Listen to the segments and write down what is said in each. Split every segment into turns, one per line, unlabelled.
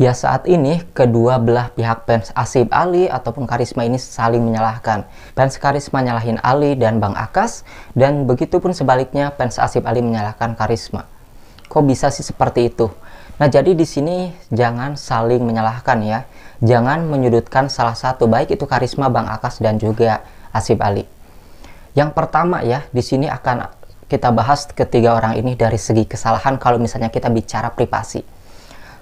Ya saat ini kedua belah pihak fans Asif Ali ataupun Karisma ini saling menyalahkan. Fans Karisma nyalahin Ali dan Bang Akas, dan begitu pun sebaliknya fans Asif Ali menyalahkan Karisma. Kok bisa sih seperti itu? Nah, jadi di sini jangan saling menyalahkan ya. Jangan menyudutkan salah satu, baik itu Karisma, Bang Akas dan juga Asif Ali. Yang pertama ya, di sini akan kita bahas ketiga orang ini dari segi kesalahan kalau misalnya kita bicara privasi.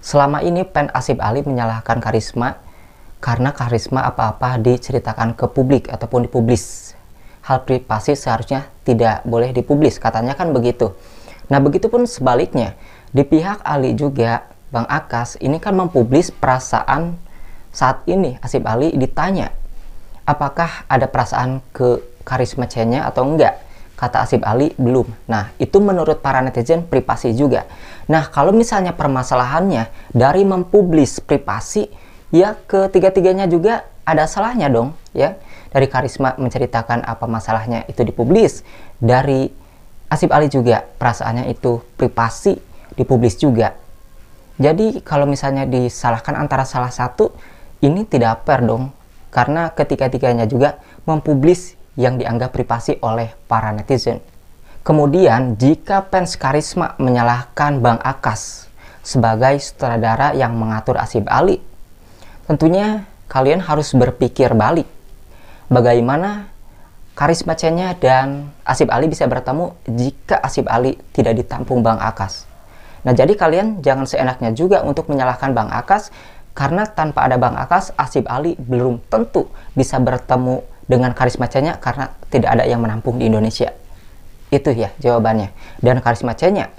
Selama ini fans Asif Ali menyalahkan Karisma karena Karisma apa-apa diceritakan ke publik ataupun dipublis. Hal privasi seharusnya tidak boleh dipublis, katanya kan begitu. Nah, begitupun sebaliknya, di pihak Ali juga, Bang Akas ini kan mempublis perasaan saat ini Asif Ali ditanya apakah ada perasaan ke Karisma C-nya atau enggak. Kata Asif Ali, belum. Nah, itu menurut para netizen privasi juga. Nah, kalau misalnya permasalahannya dari mempublis privasi, ya ketiga-tiganya juga ada salahnya dong, ya. Dari Karisma menceritakan apa masalahnya itu dipublis. Dari Asif Ali juga perasaannya itu privasi dipublis juga. Jadi, kalau misalnya disalahkan antara salah satu, ini tidak fair dong. Karena ketiga-tiganya juga mempublis yang dianggap privasi oleh para netizen. Kemudian, jika fans Karisma menyalahkan Bang Akas sebagai sutradara yang mengatur Asif Ali, tentunya kalian harus berpikir balik. Bagaimana Karisma C-nya dan Asif Ali bisa bertemu jika Asif Ali tidak ditampung Bang Akas? Nah, jadi kalian jangan seenaknya juga untuk menyalahkan Bang Akas, karena tanpa ada Bang Akas, Asif Ali belum tentu bisa bertemu dengan Karisma C-nya karena tidak ada yang menampung di Indonesia. Itu ya jawabannya. Dan Karisma C-nya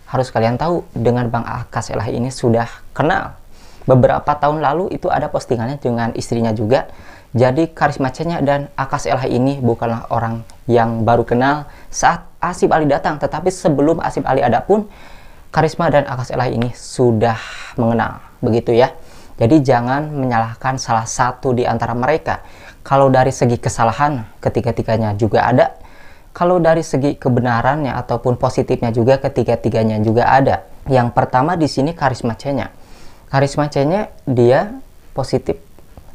harus kalian tahu, dengan Bang Akas Elahi ini sudah kenal. Beberapa tahun lalu itu ada postingannya dengan istrinya juga. Jadi Karisma C-nya dan Akas Elahi ini bukanlah orang yang baru kenal saat Asif Ali datang, tetapi sebelum Asif Ali ada pun Karisma dan Akas Elahi ini sudah mengenal, begitu ya. Jadi jangan menyalahkan salah satu di antara mereka. Kalau dari segi kesalahan, ketiga-tiganya juga ada. Kalau dari segi kebenarannya ataupun positifnya juga, ketiga-tiganya juga ada. Yang pertama di sini Karisma C-nya. Karisma C-nya dia positif,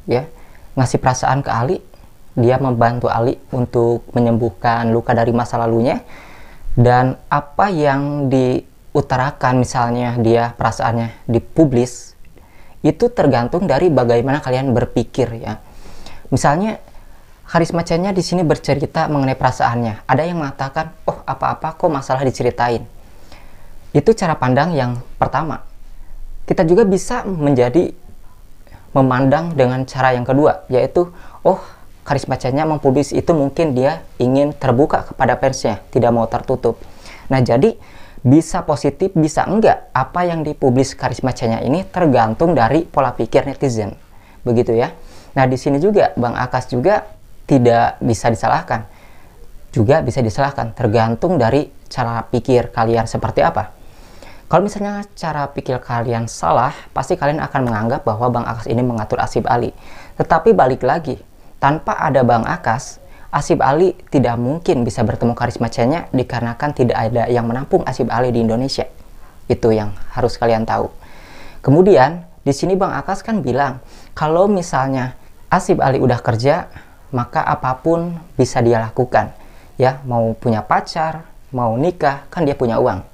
ya, ngasih perasaan ke Ali. Dia membantu Ali untuk menyembuhkan luka dari masa lalunya. Dan apa yang diutarakan, misalnya dia perasaannya dipublis, itu tergantung dari bagaimana kalian berpikir ya. Misalnya Karisma C-nya di sini bercerita mengenai perasaannya. Ada yang mengatakan, "Oh, apa-apa kok masalah diceritain." Itu cara pandang yang pertama. Kita juga bisa memandang dengan cara yang kedua, yaitu, "Oh, Karisma C-nya mempublis itu mungkin dia ingin terbuka kepada fansnya, tidak mau tertutup." Nah, jadi bisa positif, bisa enggak. Apa yang dipublis Karisma C-nya ini tergantung dari pola pikir netizen. Begitu ya. Nah, di sini juga Bang Akas juga tidak bisa disalahkan. Juga bisa disalahkan, tergantung dari cara pikir kalian seperti apa. Kalau misalnya cara pikir kalian salah, pasti kalian akan menganggap bahwa Bang Akas ini mengatur Asif Ali. Tetapi balik lagi, tanpa ada Bang Akas, Asif Ali tidak mungkin bisa bertemu Karisma C-nya dikarenakan tidak ada yang menampung Asif Ali di Indonesia. Itu yang harus kalian tahu. Kemudian, di sini Bang Akas kan bilang, kalau misalnya Asif Ali udah kerja, maka apapun bisa dia lakukan. Ya, mau punya pacar, mau nikah, kan dia punya uang.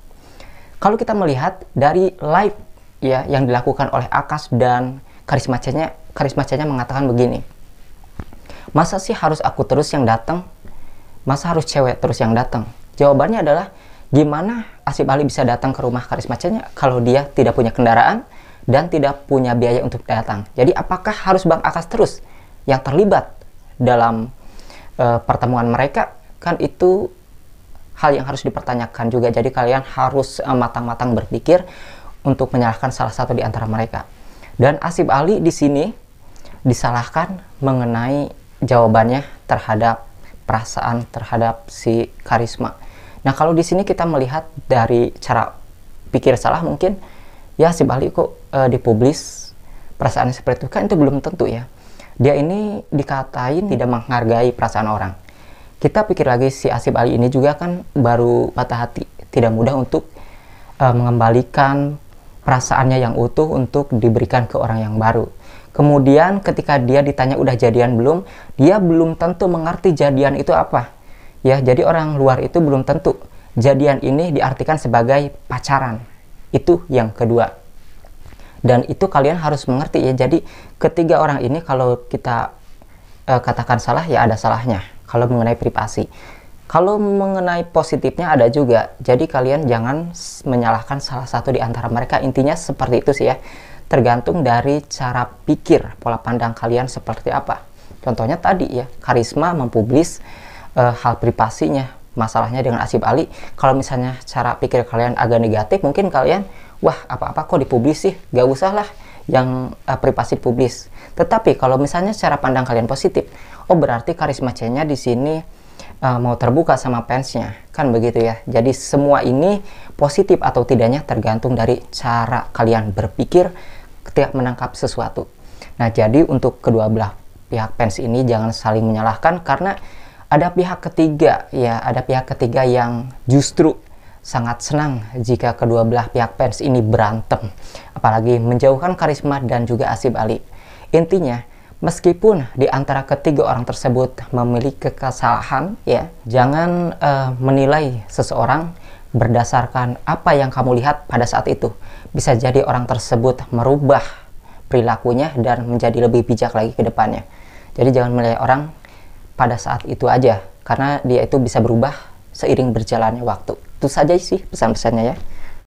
Kalau kita melihat dari live ya yang dilakukan oleh Akas dan Karisma C-nya mengatakan begini. Masa sih harus aku terus yang datang? Masa harus cewek terus yang datang? Jawabannya adalah, gimana Asif Ali bisa datang ke rumah Karisma C-nya kalau dia tidak punya kendaraan dan tidak punya biaya untuk datang? Jadi apakah harus Bang Akas terus yang terlibat dalam pertemuan mereka? Kan itu hal yang harus dipertanyakan juga. Jadi kalian harus matang-matang berpikir untuk menyalahkan salah satu di antara mereka. Dan Asif Ali di sini disalahkan mengenai jawabannya terhadap perasaan terhadap si Karisma. Nah, kalau di sini kita melihat dari cara pikir salah, mungkin ya Asif Ali kok dipublis perasaannya seperti itu, kan itu belum tentu ya. Dia ini dikatain tidak menghargai perasaan orang. Kita pikir lagi, si Asif Ali ini juga kan baru patah hati, tidak mudah untuk mengembalikan perasaannya yang utuh untuk diberikan ke orang yang baru. Kemudian ketika dia ditanya udah jadian belum, dia belum tentu mengerti jadian itu apa. Ya, jadi orang luar itu belum tentu jadian ini diartikan sebagai pacaran. Itu yang kedua. Dan itu kalian harus mengerti ya. Jadi ketiga orang ini kalau kita katakan salah, ya ada salahnya kalau mengenai privasi. Kalau mengenai positifnya ada juga. Jadi kalian jangan menyalahkan salah satu di antara mereka. Intinya seperti itu sih ya. Tergantung dari cara pikir, pola pandang kalian seperti apa. Contohnya tadi ya, Karisma mempublis hal privasinya, masalahnya dengan Asif Ali. Kalau misalnya cara pikir kalian agak negatif, mungkin kalian, wah apa-apa kok dipublis sih, gak usah lah yang privasi publis. Tetapi kalau misalnya cara pandang kalian positif, oh berarti Karisma C-nya di sini mau terbuka sama fansnya, kan begitu ya. Jadi semua ini positif atau tidaknya tergantung dari cara kalian berpikir ketika menangkap sesuatu. Nah, jadi untuk kedua belah pihak fans ini jangan saling menyalahkan, karena ada pihak ketiga ya, ada pihak ketiga yang justru sangat senang jika kedua belah pihak fans ini berantem, apalagi menjauhkan Karisma dan juga Asif Ali. Intinya, meskipun di antara ketiga orang tersebut memiliki kesalahan ya, jangan menilai seseorang berdasarkan apa yang kamu lihat pada saat itu. Bisa jadi orang tersebut merubah perilakunya dan menjadi lebih bijak lagi ke depannya. Jadi jangan menilai orang pada saat itu aja, karena dia itu bisa berubah seiring berjalannya waktu. Itu saja sih pesan-pesannya ya.